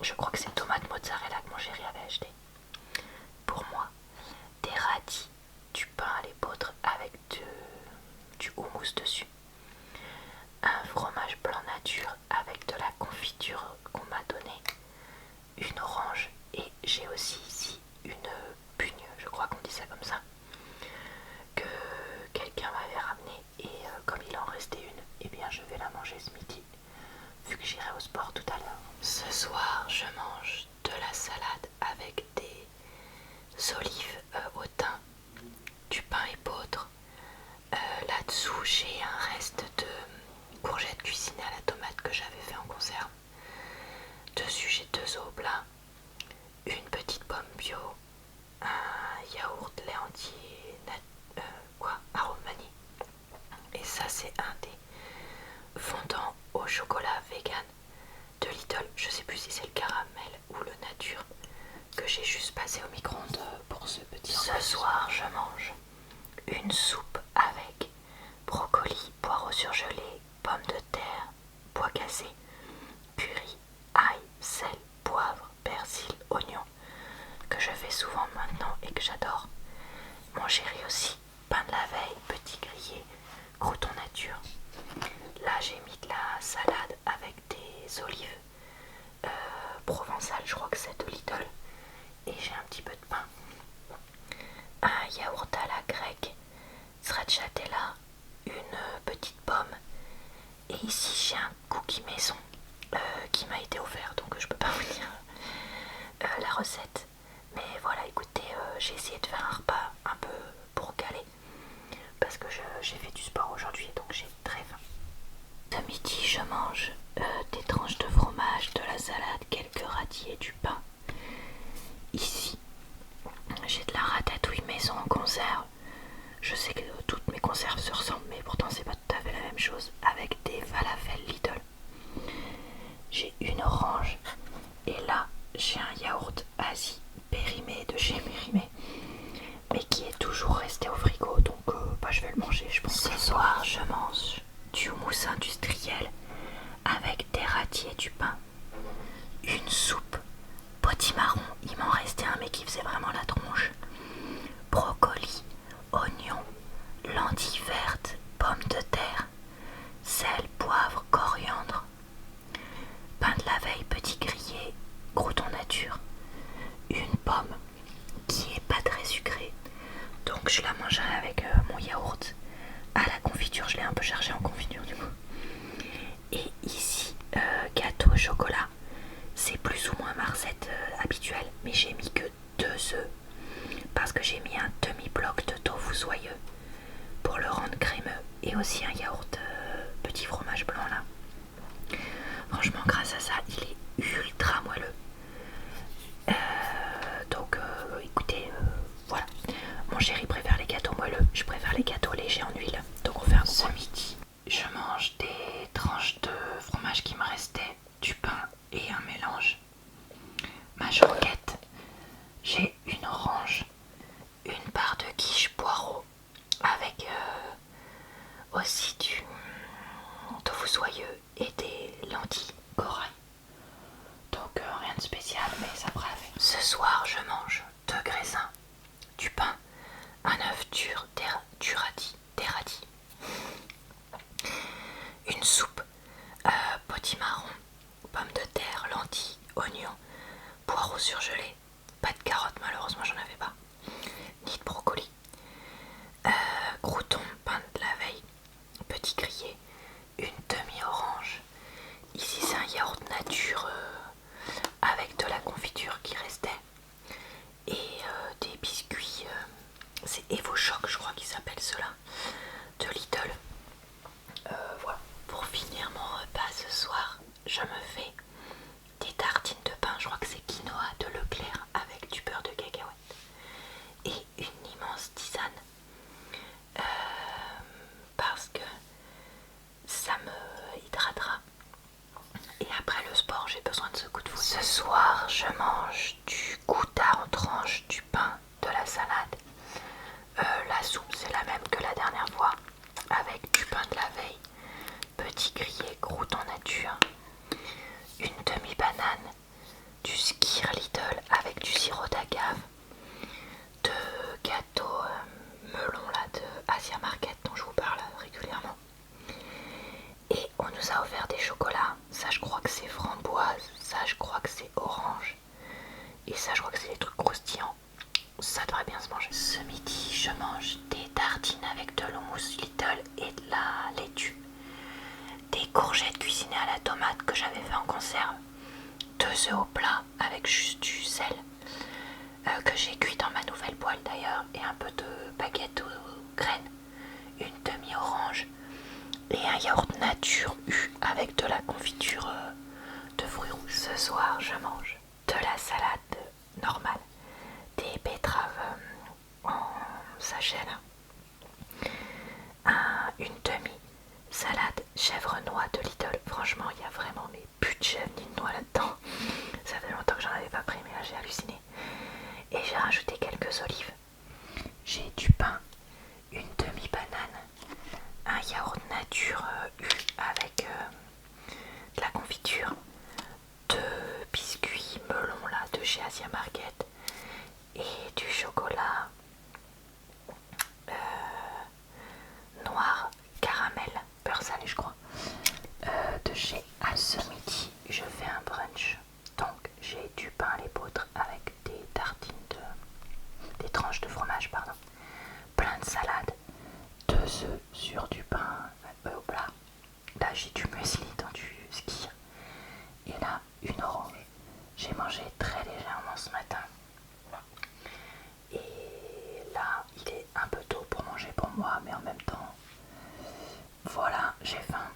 Je crois que c'est tomate mozzarella que mon chéri avait acheté. Pour moi, des radis, du pain à l'épeautre avec du houmous dessus. Un fromage blanc nature avec de la confiture qu'on m'a donné. Une orange et j'ai aussi ici une pugne, je crois qu'on dit ça comme ça, que quelqu'un m'avait ramené et comme il en restait une, eh bien je vais la manger ce midi vu que j'irai au sport tout à l'heure. Ce soir je mange de la salade avec des olives au thym, du pain épeautre. Là-dessous j'ai un reste de courgettes cuisinées à la tomate que j'avais fait en conserve. Dessus j'ai 2 œufs au plat, une petite pomme bio, un yaourt lait entier, arôme vanille. Et ça c'est un des fondants au chocolat vegan de Lidl. Je sais plus si c'est le caramel ou le nature que j'ai juste passé au micro-ondes pour ce petit. Ce soir je mange une soupe avec brocoli, poireaux surgelés, pommes de terre, pois cassés, curry, ail, sel, poivre, persil, oignon, que je fais souvent maintenant et que j'adore. Mon chéri aussi, pain de la veille, petit grillé, crouton nature. Là j'ai mis de la salade avec des olives provençales, je crois que c'est de Lidl, et j'ai un petit peu de pain. Un yaourt à la grecque, stracciatella, une petite pomme, et ici j'ai un cookie maison qui m'a été offert, donc je peux pas vous dire la recette. Mais voilà, écoutez, j'ai essayé de faire un repas un peu pour caler parce que j'ai fait du sport aujourd'hui, donc j'ai très faim. Ce midi, je mange des tranches de fromage, de la salade, quelques radis et du pain. Ici, j'ai de la ratatouille maison en conserve. Je sais que toutes mes conserves se ressemblent, mais pourtant c'est pas tout à fait la même chose, avec des falafels Lidl. J'ai une orange et là j'ai un yaourt Asie périmé de chez Périmé, mais qui est toujours resté au frigo, donc je vais le manger, je pense. Ce soir je mange du houmous industriel avec des radis et du pain, une soupe potimarron, il m'en restait un mais qui faisait vraiment la tronche, brocoli, oignons, lentilles vertes, pommes de terre, sel, poivre, coriandre, pain de la veille petit grillé, crouton nature, une pomme qui est pas très sucrée, donc je la mangerai avec mon yaourt à la confiture. Je l'ai un peu chargé en confiture du coup. Et ici gâteau au chocolat, c'est plus ou moins ma recette habituelle, mais j'ai mis que 2 œufs parce que j'ai mis un demi-bloc de tofu soyeux pour le rendre crémeux et aussi un yaourt petit fromage blanc là. Franchement grâce à ça il est ultra moelleux. Donc écoutez, voilà. Mon chéri préfère les gâteaux moelleux, je préfère les gâteaux légers en huile. Donc on fait un ce midi. Je mange des tranches de fromage qui me restaient, du pain et un mélange. Ma choquette, j'ai une orange, une part de quiche poireau avec aussi du tofu soyeux et des lentilles corail. Donc rien de spécial, mais ça fera avec. Ce soir je mange 2 graissins, du pain, un œuf dur, des radis, une soupe potimarron, pommes de terre, lentilles, oignons, poireaux surgelés, pas de carottes malheureusement j'en avais pas, ni de brocoli, croûtons, pain de la veille, petit grillé, une demi-orange. Ici c'est un yaourt nature avec de la confiture qui restait et des biscuits, c'est Evochoc je crois qu'ils s'appellent ceux-là, de Lidl. Voilà, pour finir mon repas ce soir, je me fais des tartines de pain, je crois que c'est quinoa de Leclerc avec du beurre de cacahuète et une immense tisane parce que ça me hydratera et après le sport j'ai besoin de ce coup de fouet. Ce soir je mange du gouda en tranches, du pain, de la salade. La soupe c'est la même que la dernière fois avec du pain de la veille, petit grillé, croûton nature, une demi-banane, Et ça, je crois que c'est des trucs croustillants. Ça devrait bien se manger. Ce midi, je mange des tartines avec de l'houmous Lidl et de la laitue. Des courgettes cuisinées à la tomate que j'avais fait en conserve. 2 œufs au plat avec juste du sel que j'ai cuit dans ma nouvelle poêle d'ailleurs. Et un peu de baguette aux graines. Une demi-orange. Et un yaourt nature U avec de la confiture de fruits rouges. Ce soir, je mange de la salade normale, des betteraves en sachet là, une demi-salade chèvre-noix de Lidl. Franchement, il y a vraiment mais plus de chèvre ni de noix là-dedans. Ça fait longtemps que j'en avais pas pris, mais là j'ai halluciné. Et j'ai rajouté quelques olives. J'ai du pain, une demi-banane, un yaourt nature U avec de la confiture, 2 biscuits melon là de chez Asia Market et du chocolat noir caramel beurre salé je crois de chez À ce midi je fais un brunch, donc j'ai du pain à l'épeautre avec des tartines des tranches de fromage pardon, plein de salade, 2 œufs sur du pain au plat. Là j'ai du muesli dans du skyr et là une orange. J'ai mangé très légèrement ce matin et là il est un peu tôt pour manger pour moi, mais en même temps voilà, j'ai faim,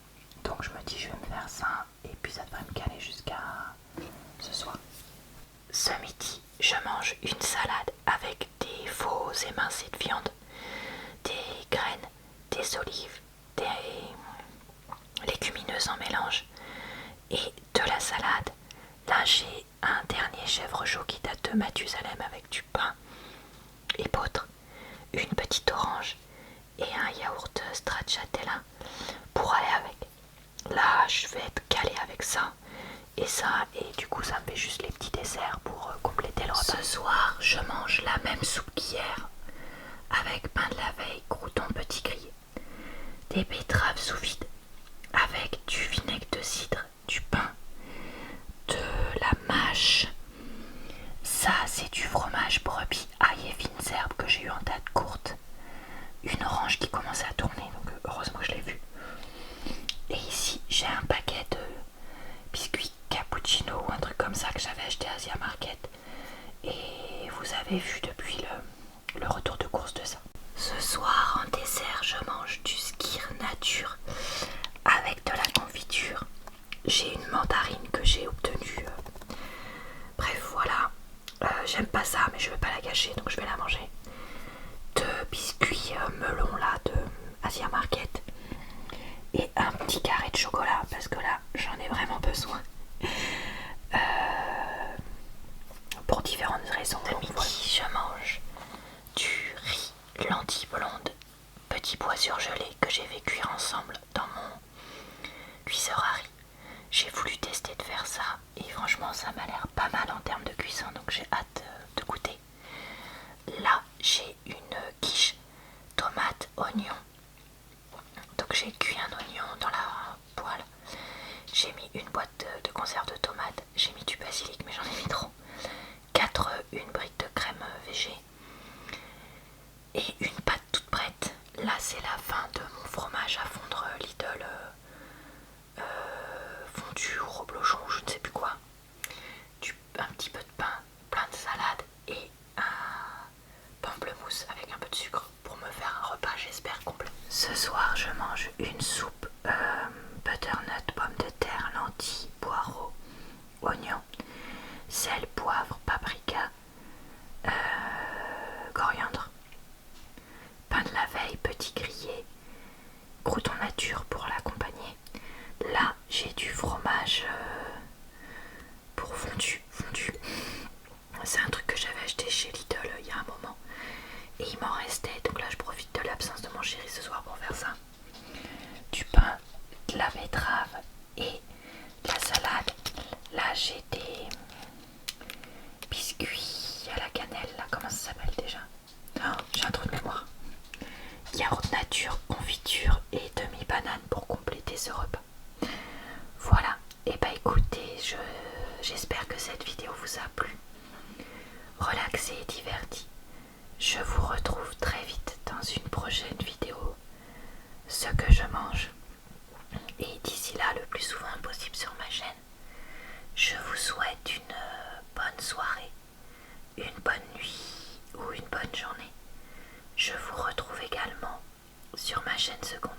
donc je me dis je vais me faire ça et puis ça devrait me caler jusqu'à ce soir. Ce midi je mange une salade avec des faux émincés de viande, des graines, des olives, des légumineuses en mélange et de la salade. Là j'ai un dernier chèvre chaud qui date de Mathusalem avec du pain épeautre, une petite orange et un yaourt stracciatella pour aller avec. Là je vais être calée avec ça et ça, et du coup ça me fait juste les petits desserts pour compléter le repas. Ce soir je mange la même soupe qu'hier avec pain de la veille, croûtons petit grillé, des betteraves sous vide avec du vinaigre de cidre, du pain, de la mâche. Ça c'est du fromage brebis ail et fines herbes que j'ai eu en date courte. Une orange qui commençait à tourner, donc heureusement que je l'ai vu. Et ici j'ai un paquet de biscuits cappuccino ou un truc comme ça que j'avais acheté à Asia Market. Et vous avez vu depuis le retour de course de ça. Ce soir en dessert je mange du skyr nature avec de la confiture. J'ai une mandarine que j'ai obtenue. Bref voilà, j'aime pas ça mais je vais pas la gâcher donc je vais la manger. 2 biscuits melon là de Asia Market et un petit carré de chocolat parce que là j'en ai vraiment besoin pour différentes raisons. De midi je mange du riz lentilles blondes petits pois surgelés que j'ai fait cuire ensemble dans mon cuiseur à riz. J'ai voulu tester de faire ça et franchement ça m'a l'air pas mal en termes de cuisson, donc j'ai hâte de goûter. Là j'ai une quiche tomate oignon, donc j'ai cuit un oignon dans la poêle, j'ai mis une boîte de conserve de tomates, j'ai mis du basilic mais j'en ai mis trop, 4 œufs, une brique de crème végé et une pâte toute prête. Là c'est la fin de mon fromage à fondre Lidl fondu ou reblochon, je ne sais plus quoi, un petit peu de pain, plein de salade et un pamplemousse avec un peu de sucre pour me faire un repas j'espère complet. Ce soir je mange une soupe butternut, pommes de terre, lentilles, poireaux, oignons, sel, poivre, paprika, coriandre, pain de la veille, petit grillé, croûtons nature pour l'accompagner. Là j'ai du fromage pour fondu. C'est un truc que j'avais acheté chez Lidl il y a un moment et il m'en restait, donc là je profite de l'absence de mon chéri ce soir pour faire ça. Du pain, de la betterave et de la salade. Là j'ai des biscuits à la cannelle, là comment ça s'appelle déjà? Oh, j'ai un trou de mémoire. Yaourt nature, confiture et demi-banane pour compléter ce repas. Voilà, et bah écoutez, j'espère que cette vidéo vous a plu. relaxé et diverti. Je vous retrouve très vite dans une prochaine vidéo, ce que je mange. Et d'ici là, le plus souvent possible sur ma chaîne, je vous souhaite une bonne soirée, une bonne nuit ou une bonne journée. Je vous retrouve également sur ma chaîne secondaire